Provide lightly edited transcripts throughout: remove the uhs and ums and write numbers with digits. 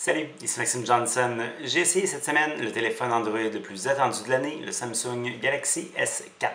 Salut, ici Maxime Johnson. J'ai essayé cette semaine le téléphone Android le plus attendu de l'année, le Samsung Galaxy S4.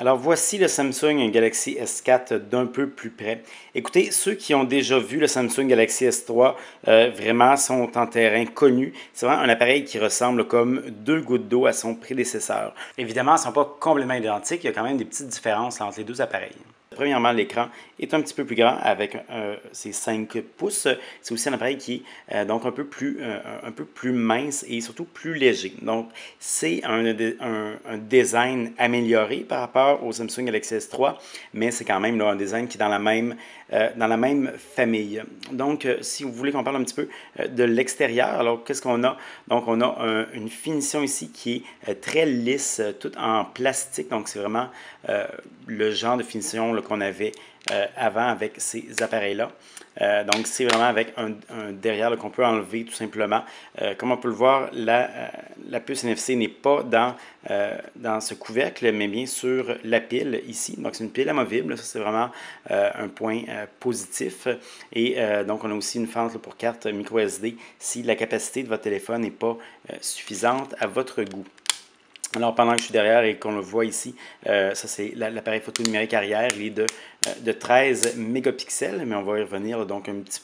Alors voici le Samsung Galaxy S4 d'un peu plus près. Écoutez, ceux qui ont déjà vu le Samsung Galaxy S3 vraiment sont en terrain connu. C'est vraiment un appareil qui ressemble comme deux gouttes d'eau à son prédécesseur. Évidemment, ils ne sont pas complètement identiques, il y a quand même des petites différences entre les deux appareils. Premièrement, l'écran est un petit peu plus grand avec ses 5 pouces. C'est aussi un appareil qui est donc un peu plus mince et surtout plus léger. Donc, c'est un design amélioré par rapport au Samsung Galaxy S3, mais c'est quand même là, un design qui est dans la même famille. Donc, si vous voulez qu'on parle un petit peu de l'extérieur, alors qu'est-ce qu'on a? Donc, on a une finition ici qui est très lisse, toute en plastique. Donc, c'est vraiment le genre de finition qu'on avait avant avec ces appareils-là. Donc, c'est vraiment avec un derrière qu'on peut enlever tout simplement. Comme on peut le voir, la puce NFC n'est pas dans ce couvercle, mais bien sur la pile ici. Donc, c'est une pile amovible. Ça, c'est vraiment un point positif. Et donc, on a aussi une fente pour carte micro SD si la capacité de votre téléphone n'est pas suffisante à votre goût. Alors, pendant que je suis derrière et qu'on le voit ici, ça c'est l'appareil photo numérique arrière. Il est de 13 mégapixels, mais on va y revenir donc un petit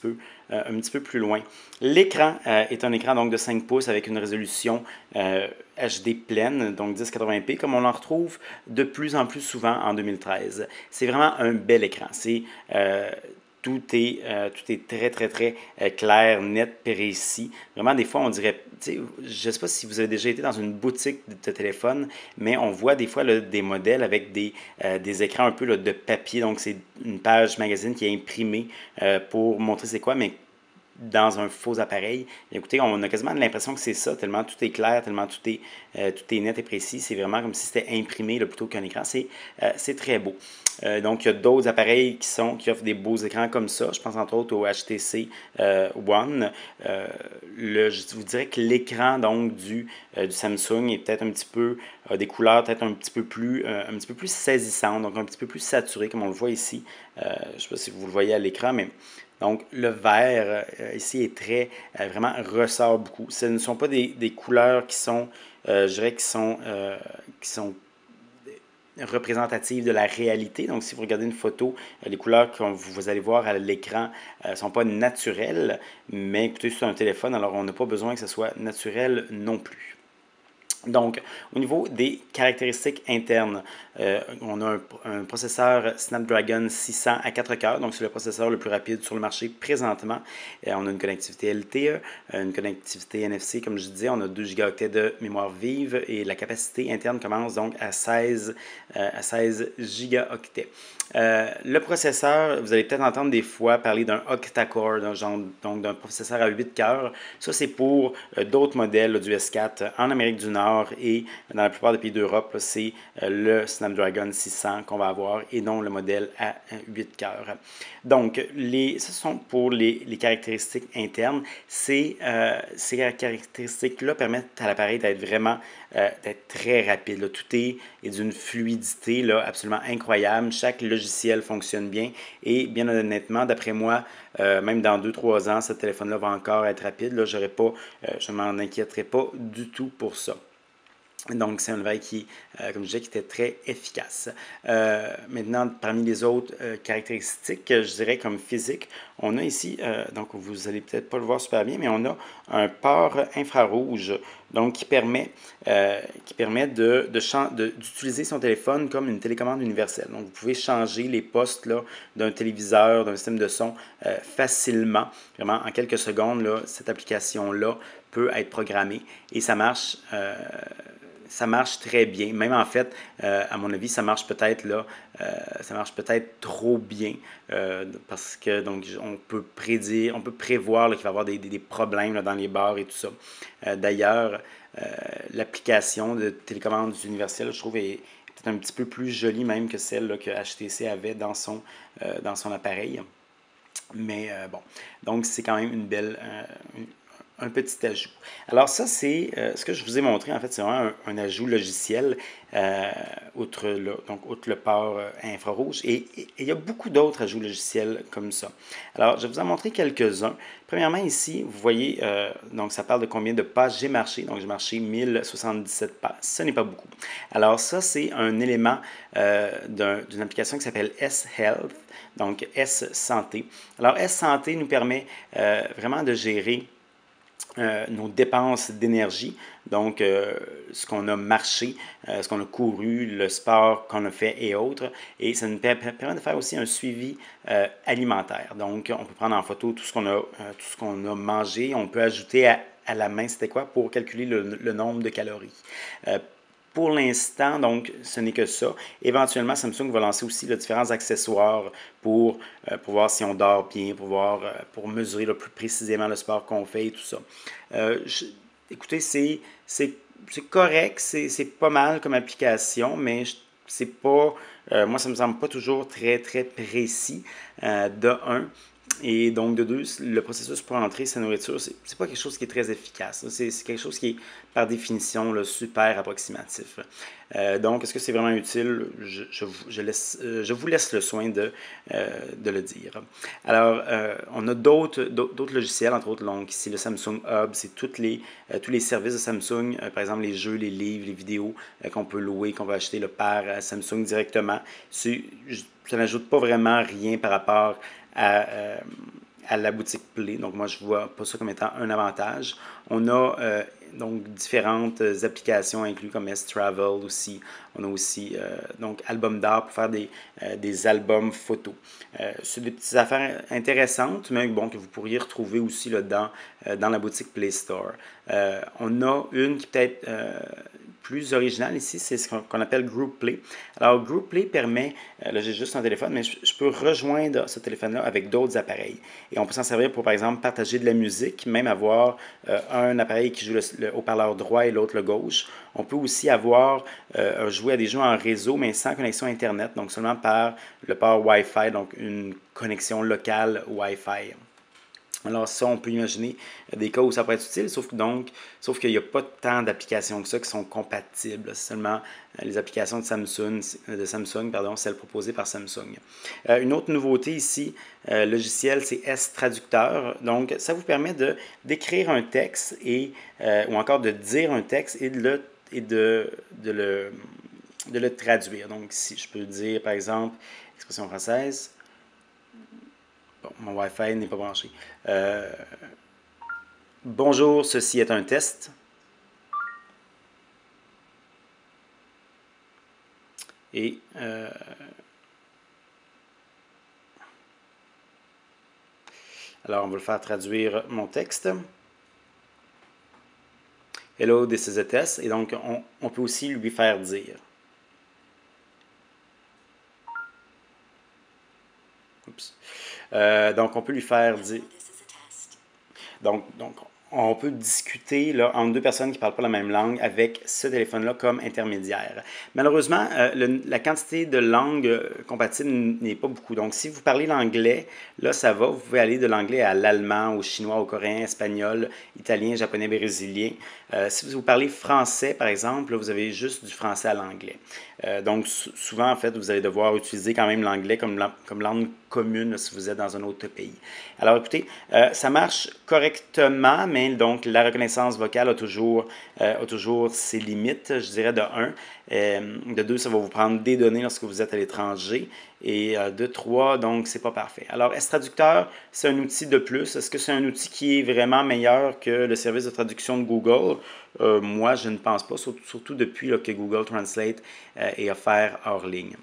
peu plus loin. L'écran est un écran donc de 5 pouces avec une résolution HD pleine, donc 1080p, comme on en retrouve de plus en plus souvent en 2013. C'est vraiment un bel écran. Tout est très, très, très clair, net, précis. Vraiment, des fois, on dirait, je ne sais pas si vous avez déjà été dans une boutique de téléphone, mais on voit des fois là, des modèles avec des écrans un peu là, de papier. Donc, c'est une page magazine qui est imprimée pour montrer c'est quoi, mais dans un faux appareil. Écoutez, on a quasiment l'impression que c'est ça, tellement tout est clair, tellement tout est net et précis. C'est vraiment comme si c'était imprimé là, plutôt qu'un écran. C'est très beau. Donc, il y a d'autres appareils qui offrent des beaux écrans comme ça. Je pense entre autres au HTC One. Je vous dirais que l'écran donc du Samsung est peut-être un petit peu des couleurs peut-être un petit peu plus saisissantes, donc un petit peu plus saturées comme on le voit ici. Je ne sais pas si vous le voyez à l'écran, mais donc, le vert ici est vraiment ressort beaucoup. Ce ne sont pas des couleurs qui sont, je dirais, qui sont représentatives de la réalité. Donc, si vous regardez une photo, les couleurs que vous allez voir à l'écran ne sont pas naturelles, mais écoutez, c'est un téléphone, alors on n'a pas besoin que ce soit naturel non plus. Donc, au niveau des caractéristiques internes, on a un processeur Snapdragon 600 à 4 cœurs, donc c'est le processeur le plus rapide sur le marché présentement. On a une connectivité LTE, une connectivité NFC, comme je disais, on a 2 gigaoctets de mémoire vive et la capacité interne commence donc à 16 gigaoctets. Le processeur, vous allez peut-être entendre des fois parler d'un octa-core, donc d'un processeur à 8 cœurs. Ça, c'est pour d'autres modèles là, du S4 en Amérique du Nord et dans la plupart des pays d'Europe, c'est le Snapdragon 600 qu'on va avoir et non le modèle à 8 cœurs. Donc, ce sont pour les caractéristiques internes. Ces caractéristiques-là permettent à l'appareil d'être vraiment d'être très rapide. Là. Tout est d'une fluidité là, absolument incroyable. Chaque logiciel fonctionne bien et bien honnêtement, d'après moi, même dans 2-3 ans, ce téléphone-là va encore être rapide. Là, je ne m'en inquiéterai pas du tout pour ça. Donc, c'est un appareil qui, comme je disais, qui était très efficace. Maintenant, parmi les autres caractéristiques, je dirais comme physique, on a ici, donc vous n'allez peut-être pas le voir super bien, mais on a un port infrarouge, donc qui permet d'utiliser son téléphone comme une télécommande universelle. Donc, vous pouvez changer les postes d'un téléviseur, d'un système de son facilement. Vraiment, en quelques secondes, là, cette application-là peut être programmée et ça marche très bien. Même en fait, à mon avis, ça marche peut-être trop bien parce que donc on peut prévoir qu'il va y avoir des problèmes là, dans les bars et tout ça. D'ailleurs, l'application de télécommande universelle, je trouve, est peut-être un petit peu plus jolie même que celle là, que HTC avait dans son appareil. Mais bon, donc c'est quand même un petit ajout. Alors ça, c'est ce que je vous ai montré, en fait, c'est vraiment un ajout logiciel outre le port infrarouge. Et il y a beaucoup d'autres ajouts logiciels comme ça. Alors, je vais vous en montrer quelques-uns. Premièrement, ici, vous voyez, donc ça parle de combien de pas j'ai marché. Donc, j'ai marché 1077 pas. Ce n'est pas beaucoup. Alors, ça, c'est un élément d'une application qui s'appelle S-Health, donc S-Santé. Alors, S-Santé nous permet vraiment de gérer nos dépenses d'énergie, donc ce qu'on a marché, ce qu'on a couru, le sport qu'on a fait et autres. Et ça nous permet de faire aussi un suivi alimentaire. Donc, on peut prendre en photo tout ce qu'on a mangé. On peut ajouter à la main, c'était quoi, pour calculer le nombre de calories. Pour l'instant, donc, ce n'est que ça. Éventuellement, Samsung va lancer aussi différents accessoires pour voir si on dort bien, pour mesurer plus précisément le sport qu'on fait et tout ça. Écoutez, c'est correct, c'est pas mal comme application, mais c'est pas, moi, ça me semble pas toujours très, très précis, de un. Et donc, de deux, le processus pour entrer sa nourriture, c'est pas quelque chose qui est très efficace. C'est quelque chose qui est, par définition, là, super approximatif. Donc, est-ce que c'est vraiment utile? Je vous laisse le soin de le dire. Alors, on a d'autres logiciels, entre autres, donc ici le Samsung Hub, c'est tous les services de Samsung, par exemple les jeux, les livres, les vidéos qu'on peut louer, qu'on peut acheter par Samsung directement. Ça n'ajoute pas vraiment rien par rapport à la boutique Play. Donc, moi, je ne vois pas ça comme étant un avantage. On a donc différentes applications incluses comme S-Travel aussi. On a aussi donc Album d'art pour faire des albums photos. C'est des petites affaires intéressantes, mais bon, que vous pourriez retrouver aussi là, dans la boutique Play Store. On a une qui peut-être plus original ici, c'est ce qu'on appelle Group Play. Alors, Group Play permet, là j'ai juste un téléphone, mais je peux rejoindre ce téléphone-là avec d'autres appareils. Et on peut s'en servir pour, par exemple, partager de la musique, même avoir un appareil qui joue le haut-parleur droit et l'autre le gauche. On peut aussi avoir jouer à des jeux en réseau, mais sans connexion Internet, donc seulement par le port Wi-Fi, donc une connexion locale Wi-Fi. Alors ça, on peut imaginer des cas où ça pourrait être utile, sauf qu'il n'y a pas tant d'applications que ça qui sont compatibles. C'est seulement les applications de Samsung, celles proposées par Samsung. Une autre nouveauté ici, logiciel, c'est S-Traducteur. Donc, ça vous permet d'écrire un texte ou encore de dire un texte et de le traduire. Donc, si je peux dire, par exemple, expression française. Bon, mon Wi-Fi n'est pas branché. Bonjour, ceci est un test. Et alors, on va le faire traduire mon texte. Hello, this is a test. Et donc, on peut aussi lui faire dire. Oups. Donc, on peut lui faire dire. Donc, on peut discuter là, entre deux personnes qui ne parlent pas la même langue avec ce téléphone-là comme intermédiaire. Malheureusement, la quantité de langues compatibles n'est pas beaucoup. Donc, si vous parlez l'anglais, là, ça va. Vous pouvez aller de l'anglais à l'allemand, au chinois, au coréen, espagnol, italien, japonais, brésilien. Si vous parlez français, par exemple, là, vous avez juste du français à l'anglais. Donc, souvent, en fait, vous allez devoir utiliser quand même l'anglais comme langue commune là, si vous êtes dans un autre pays. Alors, écoutez, ça marche correctement, mais donc la reconnaissance vocale a toujours ses limites, je dirais, de 1. De 2, ça va vous prendre des données lorsque vous êtes à l'étranger. Et de 3, donc, c'est pas parfait. Alors, S-Traducteur, c'est un outil de plus. Est-ce que c'est un outil qui est vraiment meilleur que le service de traduction de Google? Moi, je ne pense pas, surtout depuis là, que Google Translate est offert hors ligne.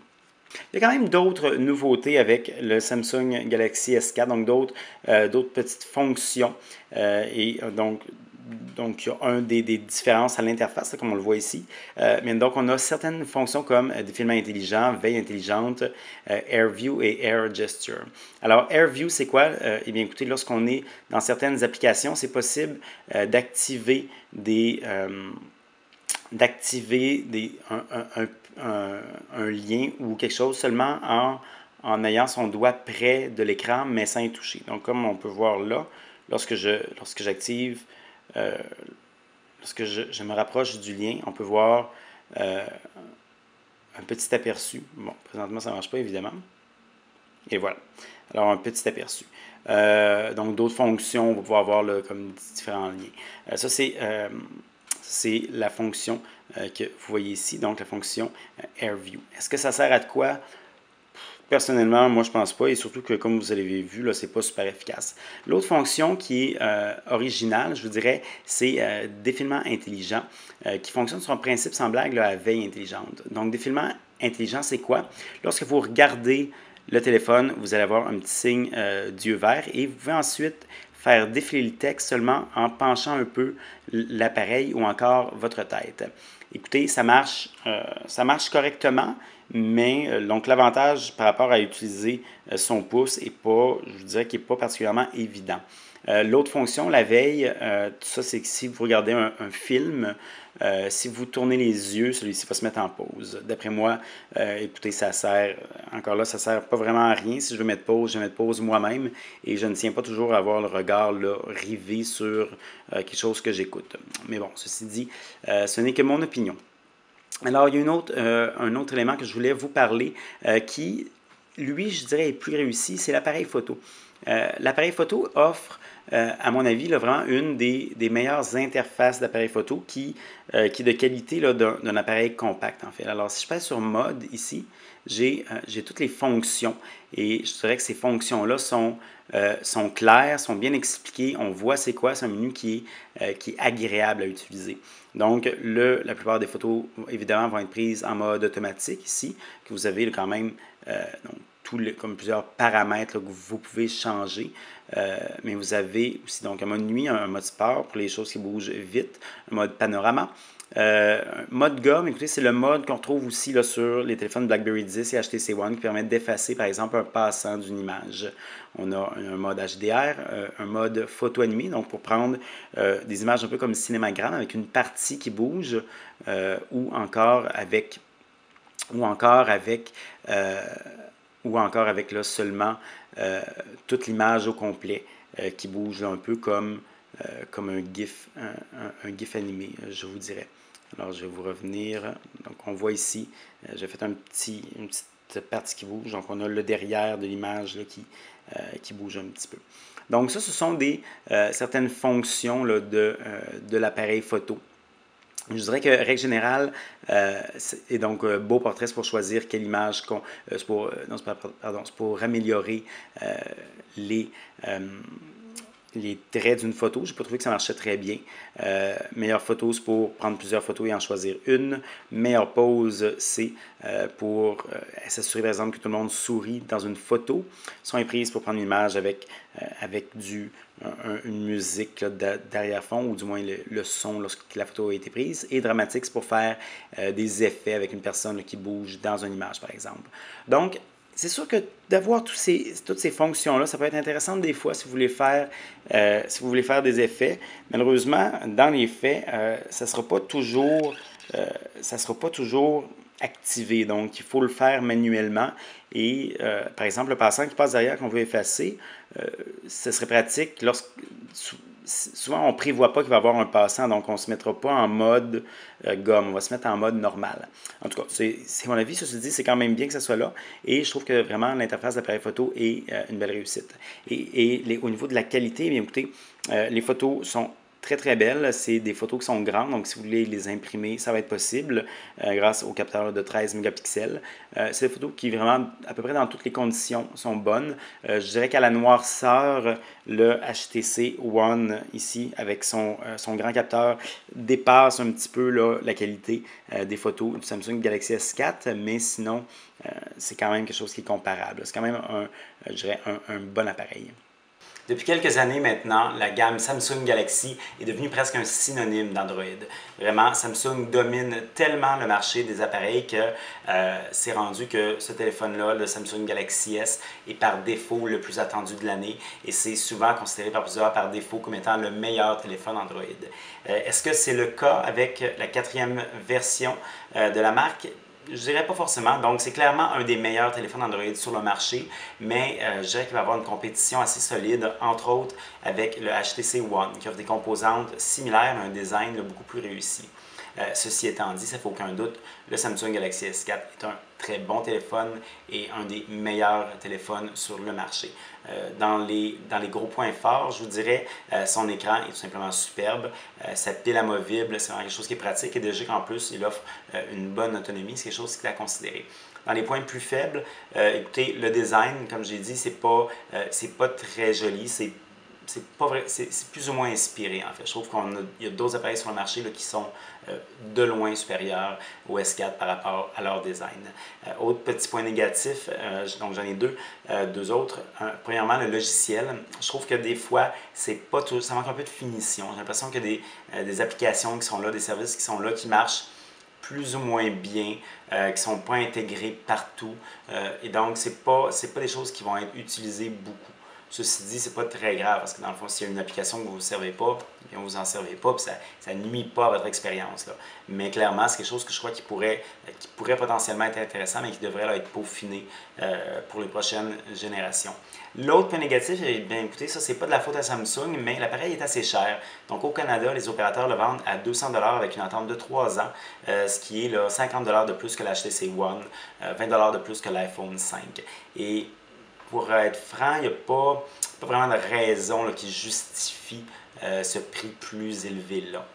Il y a quand même d'autres nouveautés avec le Samsung Galaxy S4, donc d'autres petites fonctions. Donc, il y a des différences à l'interface, comme on le voit ici. Mais donc, on a certaines fonctions comme défilement intelligent, veille intelligente, AirView et Air Gesture. Alors, AirView, c'est quoi? Eh bien, écoutez, lorsqu'on est dans certaines applications, c'est possible d'activer un lien ou quelque chose seulement en ayant son doigt près de l'écran, mais sans y toucher. Donc, comme on peut voir là, lorsque j'active lorsque je me rapproche du lien, on peut voir un petit aperçu. Bon, présentement, ça ne marche pas, évidemment. Et voilà. Alors, un petit aperçu. Donc, d'autres fonctions, on va pouvoir voir là, comme différents liens. Ça, c'est la fonction que vous voyez ici, donc la fonction AirView. Est-ce que ça sert à de quoi? Personnellement, moi, je ne pense pas, et surtout que, comme vous avez vu, là, c'est pas super efficace. L'autre fonction qui est originale, je vous dirais, c'est défilement intelligent, qui fonctionne sur un principe semblable à veille intelligente. Donc, défilement intelligent, c'est quoi? Lorsque vous regardez le téléphone, vous allez avoir un petit signe d'yeux vert, et vous pouvez ensuite faire défiler le texte seulement en penchant un peu l'appareil ou encore votre tête. Écoutez, ça marche correctement, mais donc l'avantage par rapport à utiliser son pouce est pas, je vous dirais qu'il n'est pas particulièrement évident. L'autre fonction, la veille, tout ça, c'est que si vous regardez un film, si vous tournez les yeux, celui-ci va se mettre en pause. D'après moi, écoutez, ça sert, encore là, ça sert pas vraiment à rien. Si je veux mettre pause, je vais mettre pause moi-même et je ne tiens pas toujours à avoir le regard là, rivé sur quelque chose que j'écoute. Mais bon, ceci dit, ce n'est que mon opinion. Alors, il y a un autre élément que je voulais vous parler qui, lui, je dirais, est plus réussi, c'est l'appareil photo. L'appareil photo offre, à mon avis, là, vraiment une des meilleures interfaces d'appareil photo qui est de qualité d'un appareil compact, en fait. Alors, si je passe sur mode ici, j'ai toutes les fonctions et je dirais que ces fonctions-là sont claires, sont bien expliquées. On voit c'est quoi, c'est un menu qui est agréable à utiliser. Donc, la plupart des photos, évidemment, vont être prises en mode automatique ici, que vous avez quand même comme plusieurs paramètres là, que vous pouvez changer. Mais vous avez aussi donc un mode nuit, un mode sport pour les choses qui bougent vite, un mode panorama. Mode gomme, écoutez, c'est le mode qu'on retrouve aussi là, sur les téléphones BlackBerry 10 et HTC One qui permettent d'effacer, par exemple, un passant d'une image. On a un mode HDR, un mode photo animé, donc pour prendre des images un peu comme cinémagramme avec une partie qui bouge ou encore avec là, seulement toute l'image au complet qui bouge là, un peu comme un GIF, un GIF animé, je vous dirais. Alors, je vais vous revenir. Donc, on voit ici, j'ai fait une petite partie qui bouge. Donc, on a le derrière de l'image qui bouge un petit peu. Donc, ça, ce sont certaines fonctions là, de l'appareil photo. Je dirais que, règle générale, et donc Beau Portrait, c'est pour choisir quelle image c'est pour améliorer les traits d'une photo. Je n'ai pas trouvé que ça marchait très bien. Meilleure photo, c'est pour prendre plusieurs photos et en choisir une. Meilleure pose, c'est pour s'assurer, par exemple, que tout le monde sourit dans une photo. Son est prise pour prendre une image avec une musique d'arrière-fond, ou du moins le son lorsque la photo a été prise. Et dramatique, c'est pour faire des effets avec une personne qui bouge dans une image, par exemple. Donc, c'est sûr que d'avoir toutes ces fonctions-là, ça peut être intéressant des fois si vous voulez faire des effets. Malheureusement, dans les faits, ça ne sera pas toujours activé. Donc, il faut le faire manuellement. Et, par exemple, le passant qui passe derrière qu'on veut effacer, ce serait pratique souvent, on ne prévoit pas qu'il va y avoir un passant, donc on ne se mettra pas en mode gomme, on va se mettre en mode normal. En tout cas, c'est mon avis, ceci dit, c'est quand même bien que ça soit là, et je trouve que vraiment l'interface d'appareil photo est une belle réussite. Et au niveau de la qualité, bien écoutez, les photos sont très très belles, c'est des photos qui sont grandes, donc si vous voulez les imprimer, ça va être possible grâce au capteur de 13 mégapixels. C'est des photos qui vraiment, à peu près dans toutes les conditions, sont bonnes. Je dirais qu'à la noirceur, le HTC One ici, avec son grand capteur, dépasse un petit peu là, la qualité des photos du Samsung Galaxy S4, mais sinon, c'est quand même quelque chose qui est comparable. C'est quand même je dirais un bon appareil. Depuis quelques années maintenant, la gamme Samsung Galaxy est devenue presque un synonyme d'Android. Vraiment, Samsung domine tellement le marché des appareils que c'est rendu que ce téléphone-là, le Samsung Galaxy S, est par défaut le plus attendu de l'année et c'est souvent considéré par plusieurs par défaut comme étant le meilleur téléphone Android. Est-ce que c'est le cas avec la 4e version de la marque? Je dirais pas forcément. Donc, c'est clairement un des meilleurs téléphones Android sur le marché, mais je dirais qu'il va y avoir une compétition assez solide, entre autres avec le HTC One, qui offre des composantes similaires, mais un design beaucoup plus réussi. Ceci étant dit, ça ne fait aucun doute, le Samsung Galaxy S4 est un très bon téléphone et un des meilleurs téléphones sur le marché. Dans les gros points forts, je vous dirais, son écran est tout simplement superbe. Sa pile amovible, c'est vraiment quelque chose qui est pratique et déjà qu'en plus, il offre une bonne autonomie, c'est quelque chose qui est à considérer. Dans les points plus faibles, écoutez, le design, comme j'ai dit, c'est pas très joli, c'est plus ou moins inspiré en fait. Je trouve qu'il y a d'autres appareils sur le marché là, qui sont de loin supérieurs au S4 par rapport à leur design. Autre petit point négatif, donc j'en ai deux autres. Premièrement, le logiciel. Je trouve que des fois, ça manque un peu de finition. J'ai l'impression qu'il y a des applications qui sont là, des services qui sont là, qui marchent plus ou moins bien, qui ne sont pas intégrés partout. Et donc, ce n'est pas des choses qui vont être utilisées beaucoup. Ceci dit, c'est pas très grave parce que dans le fond, s'il y a une application que vous ne servez pas, bien vous n'en servez pas, puis ça ne nuit pas à votre expérience. Là. Mais clairement, c'est quelque chose que je crois qui pourrait potentiellement être intéressant, mais qui devrait là, être peaufiné pour les prochaines générations. L'autre point négatif, bien écoutez, ça c'est pas de la faute à Samsung, mais l'appareil est assez cher. Donc au Canada, les opérateurs le vendent à 200$ avec une attente de 3 ans, ce qui est là, 50$ de plus que l'HTC One, 20$ de plus que l'iPhone 5. Et pour être franc, il n'y a pas vraiment de raison là, qui justifie ce prix plus élevé-là.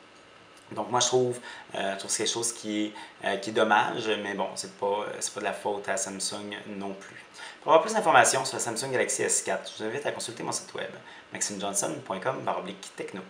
Donc moi, je trouve que c'est quelque chose qui est dommage, mais bon, c'est pas de la faute à Samsung non plus. Pour avoir plus d'informations sur le Samsung Galaxy S4, je vous invite à consulter mon site web maximejohnson.com/techno.